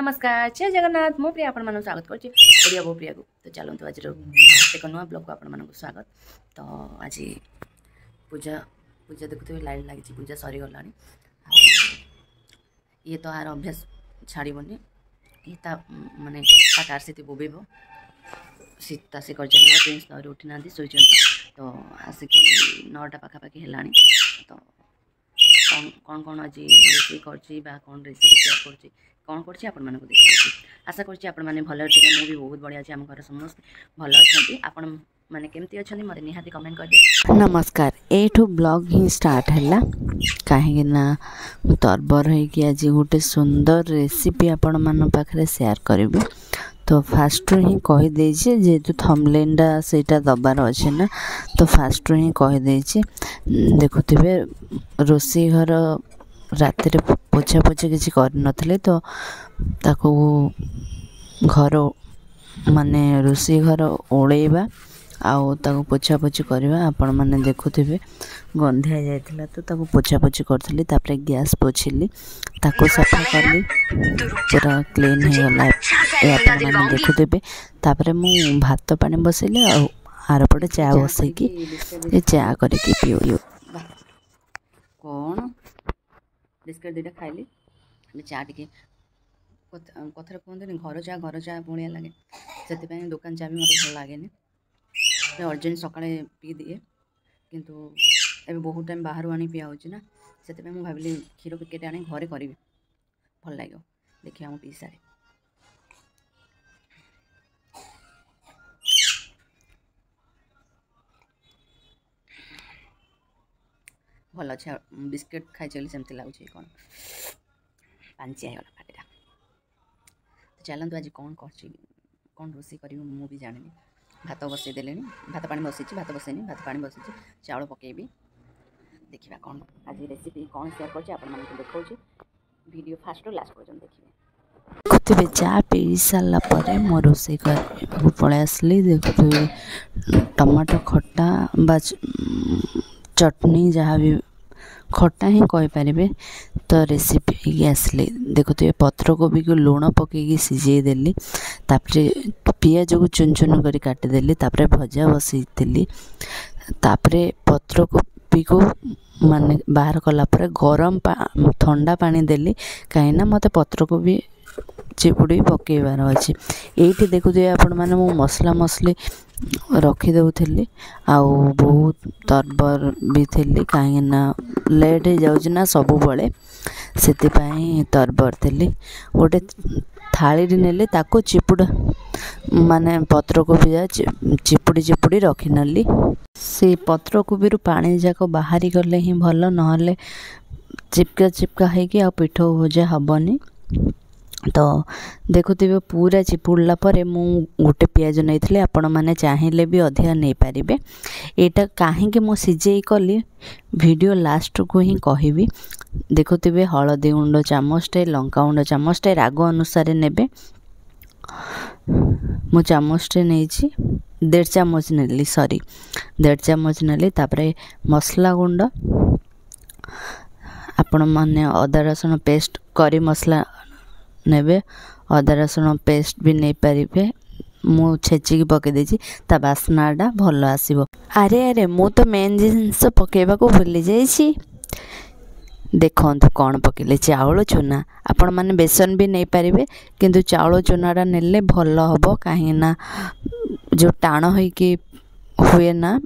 नमस्कार जय जगन्नाथ मो प्रिया आपण स्वागत करिया बो प्रिया को। तो चलते आज एक नुआ ब्लॉग को आपण स्वागत। तो आज पूजा पूजा देखुए लाइन लगी पूजा सरी गला ये तो आर अभ्यास छाड़बनी ये माने कार से बोबेब सीता से कर प्रिंस नहरी उठी ना शोच तो आसिक 9टा पाखापाखि है। तो कौन कौन आज रोषे कौन रेसिपी सेयार कर कौन कर देखा आशा कर भल अच्छे मुझे बहुत बढ़िया अच्छे आम घर समस्त भल अच्छा आपण मैंने केमती अच्छा मत निहाती कमेंट कर। नमस्कार एठू ब्लॉग ही स्टार्ट है कहीं तरबर हो आज गोटे सुंदर रेसिपी आपण मान पाखे सेयार करी। तो फास्ट ही कहीदे जेहेतु थंबनेलटा सेटा दबार अच्छे ना तो फास्ट ही कहीदे देखुवे रोषे घर राति पोछा पोछा किसी कर तो ताको घर माने रोषे घर ओळेबा आउ ताको पोछा पोछी करवा आपण माने देखुथिबे गंधिया जायतिला तो ताको पोछा पोछी करथली तापर गैस पोछिली ताको सफा करली पूरा क्लीन हो गला ए आपण माने देखुथिबे। तापर मु भात पानी बसैली आर पटे चा बसै कि ए चा करे कि पियो कोन बिस्किट दुटा खाइली चा टिके कथर कहते घर चा भाया लगे से दुकान चा भी मतलब भल लगे अर्जेंट सका पी दिए किंतु एवं बहुत टाइम बाहर आनी पिया होना से मुझे भाविली क्षीर पैकेट आनी घरे करी भल लगे देखिए आम पी सारे भल अच्छा बिस्किट खाई चली सेमती लगुच कौन पांचिया होगा पाटिटा। तो चलतु आज कौन कौन रोषे कर भी जानी भात बसई देले भात पानी बसई भात बसैनी भात पानी बसई चाउल पकेबी देखिए कौन आज रेसिपी कौन सेयार कर देखा वीडियो फास्ट लास्ट पर्यटन देखिए। देखुवे चा पी सारापर मो रोषे कर पलि आसली देखुवे टमाटो खट्टा बा चटनी जहाँ भी खट्टा ही कहींपारे तो रेसिपी आसली देखुए पत्र कोबी को लुण पकईकि सीझे देली तापर पियाज को चुन चुन कर काटिदेली तापर भजा बसई पत्र कोबी को माने बाहर कलापर गरम ठंडा पानी देली कहीं मत पत्र कोबी चिपुड़ी पकेबार अच्छे ये देखुए आपण मैंने मु मसला मसली रखीदे आउ बहुत तरबर भी थी कहीं लेट हो जाऊँ सब बड़े से तरबर थी गोटे थाली नेली ताको चिपुड़ माने पत्र कोबी जा चिपुड़ी चिपुड़ी रखी नेली से पत्र कोबी रु पानी जाक बाहरी गले ही भल नहले चिपका चिपका होगी आ पिठ भजा हेनी। तो देखुवे पूरा चिपुड़ला पर मु गोटे पियाज नहीं आपण मैंने चाहिए भी अधिका नहीं पारे यहाँ कहीं मु सीझे कली वीडियो लास्ट को ही कहबी। देखुवे हलदी गुंड चामचटे लंका गुंड चामचटे राग अनुसार ने मु चामचटे नहीं 1.5 चामच नेली सॉरी 1.5 चामच नेली तापर मसला गुंड आपण माने अदा रसुण पेस्ट करी मसला नेबे अदा रसुण पेस्ट भी नहीं पारे मु छेचिकी पकई देछि ता बास्नाटा भल आसीबो। अरे अरे मु तो मेन जिनस पकेबा को भूली जाइछि देखंतु कौन पकेले चाउल चूना आपण माने बेसन भी नहीं पारे किंतु चाउल चूनाटा नेले भल हबो कहीं ना जो टाण होई कि हुए ना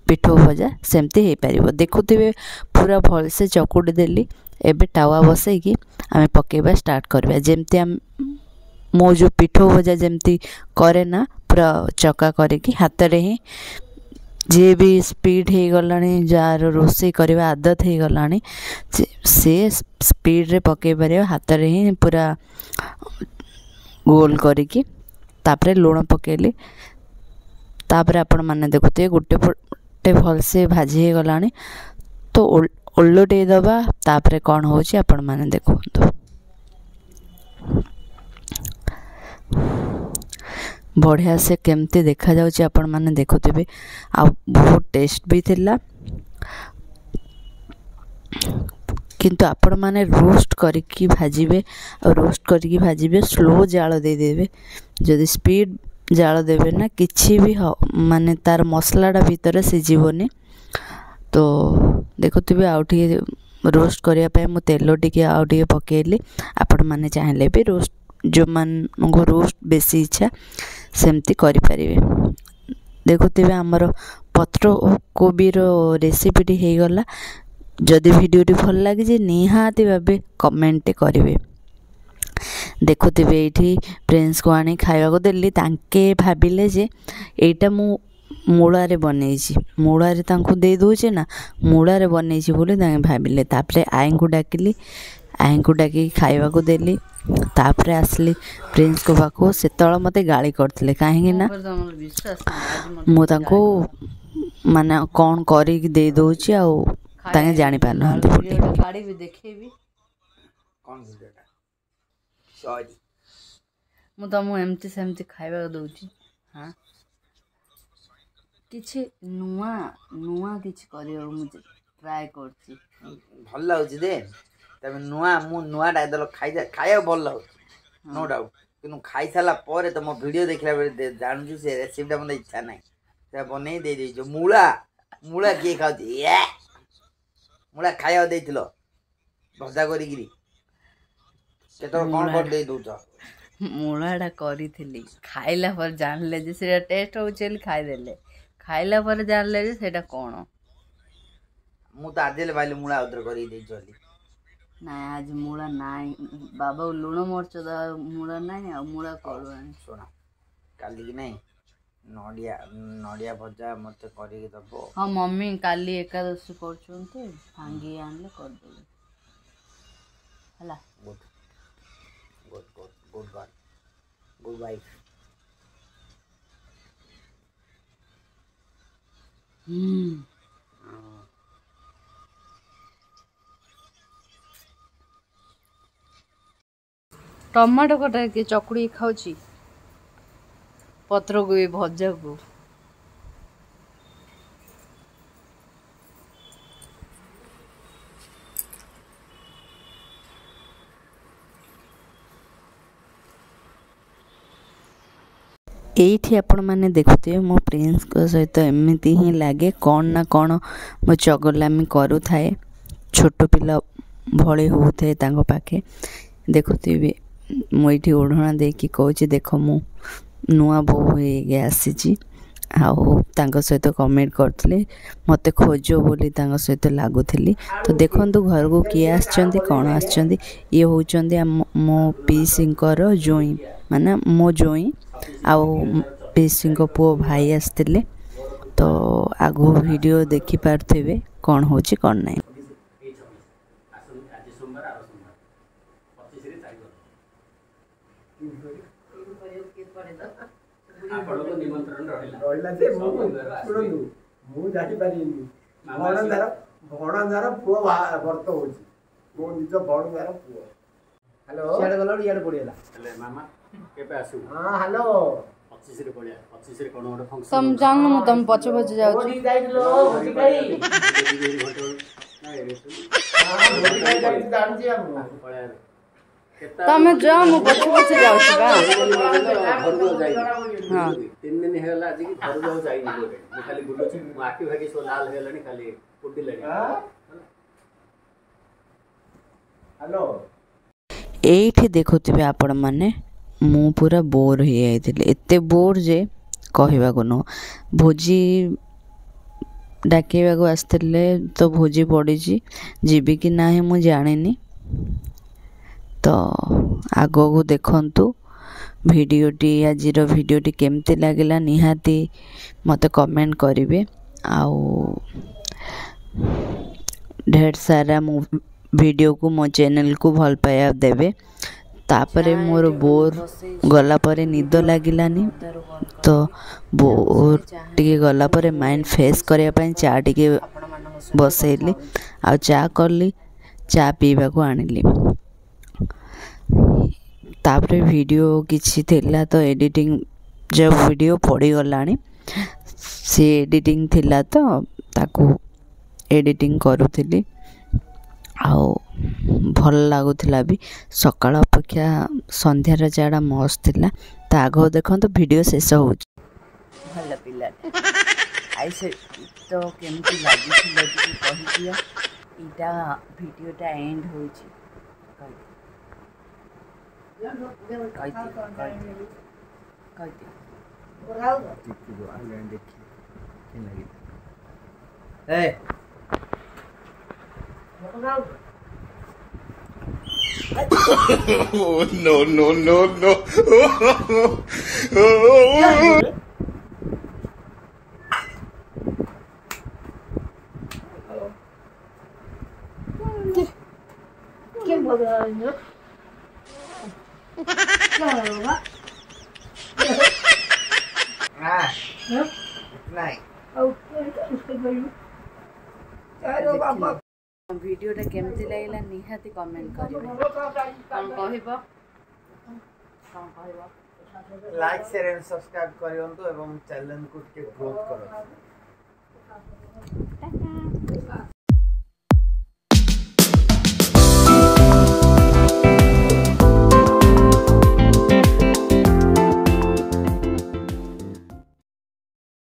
पिठ भजा सेमती हो पार। देखुवे पूरा भल से चकुड़ी देली एबे टावा बसईकि आम पकेबा स्टार्ट करवा जमती मो जो पिठ भजा जमती करे ना पूरा चका करके हाथ रे ही जे भी स्पीड हो गला जार रोषे करवा आदत हो गला से स्पीड रे पकई पार हाथ रे ही पूरा गोल करके तापर लुण पकेली तापर आपण माने देखुते गोटे पटे भल से भाजी हो गला तो ओलटे दबा तापर कौन होची आपण माने देखंतु बढ़िया से केमती देखा जाउची आपण माने देखुथिबे आ बहुत टेस्ट भी थिला किंतु आपण माने रोस्ट करके भाजिबे स्लो जाल दे देबे जदि स्पीड जाल देबे ना किछि भी माने तार मसलाटा भीतर सिझिबोनी। तो देखुथिबे आउठी रोस्ट करिया पे मु तेल टिके आउठी पकेइली। आपण माने चाहिले भी रोस्ट जो मान को रोस्ट बेसी इच्छा सेमती करि परिबे। देखुथिबे हमर पत्र कोबी रो रेसिपीटी हे गला। जदि वीडियोटी भल लगे निहाती भावे कमेंट करेंगे। देखुथिबे एठी प्रिंस को आनी खाइबा को देली तांके भाबिले जे एटा मु मूलारे बनैछि मूलारे तांको दे दोचे ना मूलारे बनैछि बोले तांके भाबिले। तापरे आईं को डाकी खाइबा को देली। तापरे आसली प्रिंस को पाखो सेतळ मते गाली करथिले काहेकि ना मु तांको माने कोन करी दे दोछि आ तांगे जानि पार नहंती बोली। गाड़ी भी देखेबी कोन वीडियोटा सॉरी मु तमु एमती सेमती खाइबा दउछि। हां किछि नुआ किछि करियो मुझे ट्राई करछि भल लागछि दे तबे नुआ डाइदल खाया भल लागछि नो डाउट किनु खाइ साला परे त मो वीडियो देखला बेले जानछु से रेसिपीटा मते इच्छा नै से बनै दे दै जो मूला के खाउछि ये मूला खाया देथिलो भजा करिगिरी केतो कोन कर दे दउछ मूलाडा करिथिली खाइला पर जानले जे सेटा टेस्ट होचेल खाइ देले खाइला पर जानले जे सेटा कोन मु त आजेले बाली मूला उधर करि दे चली ना आज मूला नाई बाबा लुण मरच दा मूला नाई आ मूला करू सोना काली की नहीं नडिया भजा मते करी दबो। हां मम्मी काली एकादशी करछन्ते भांगी आनले कर देबे हला गुड वाइफ। टमाटो कटा के चकुड़ी खाउची पत्र को भी भजा को एठी आपण माने देखुते मो प्रिंस को सहित एमती ही लागे कौन ना कौन मो चगलामी करू थाए छोट पिला भले होते तांको पाखे देखुते मु एठी ओढ़ना देकी कहूची देख मु नुआ बहु हे आसीची आउ तांको सहित कमेंट करथले मते खोजो बोली तांको सहित लागुथली। तो देखंतु घर को किए आछंती कोन आछंती ये होचंती मो पीसिंकर जोई माने मो जोई आउ पीसिंक पो भाई आस्तिले। तो आगो वीडियो देखि पारथिबे कोन होची कोन नै। आपनको निमंत्रण रहिला जे सुनंदु मु जाहि पारिनी भणदार पुओ वर्त होची मो निज भणदार पुओ। हेलो सियाडे गलो याडे पडियला ले मामा केपे आसु। हां हेलो 25 रे पडिया 25 रे कोन ओडे फंक्शन सम जान मु तम पछ पछ जाउ छी जाइलो होती गई ना रे हां होती गई जान छी हम पडिया तमे जा मु पछ पछ जाउ छी बा घर को जाई। हां 3 दिन हेला आज की घर को जाई नि बोले मु खाली बुलु छी मु आखी भागी सो लाल हेलानी खाली पुड्डी लगी। हेलो एठी देखुथिबे आपण माने मु पूरा बोर हो जाइथिले एते बोर जे कहबा को न भोजी डाकेबा को आस्थिले तो भोजी पड़ी छी जीबी कि नाही मु जानिनी। तो आगो को देखंतु वीडियोटी आज वीडियोटी केमती लागला निहाती मते कमेंट करिवे आउ ढेर सारा मु वीडियो को मो चैनल को भल पाया देवे। तापरे मोर बोर गला परे निद लागिलानी तो बोर टिके गला परे माइंड फ्रेश करिया पई चा टिके बसैली आ चा करली चा पीबा को आनिली। तापरे वीडियो किछि थिला तो एडिटिंग जब वीडियो पड़ी गलानी से एडिटिंग थिला तो ताकू एडिटिंग करूथिली आउ ଭଲ ଲାଗୁଥିଲା ବି। ସକାଳ ଅପେକ୍ଷା ସନ୍ଧ୍ୟାର ଯାହା ମସ୍ତ ଥିଲା। ତା ଆଗ ଦେଖନ୍ତୁ ଭିଡ଼ିଓ ଶେଷ ହେଉଛି। ଭଲ ପିଲାଟା ଆଇସ ତ କେମିତି ଲାଗୁଥିଲା ଟିକେ କହିଦିଅ। ଏଇଟା ଭିଡ଼ିଓଟା ଏଣ୍ଡ ହେଉଛି Oh, no, no, no, no. ଭିଡ଼ିଓଟା କେମିତି ଲାଗିଲା ନିହାତି କମେଣ୍ଟ କରିବେ। କ'ଣ କହିବ? ଲାଇକ୍ ସେୟାର ଏଣ୍ଡ ସବସ୍କ୍ରାଇବ କରନ୍ତୁ ଏବଂ ଚ୍ୟାନେଲକୁ ଟିକେ ଗ୍ରୋଥ କରନ୍ତୁ।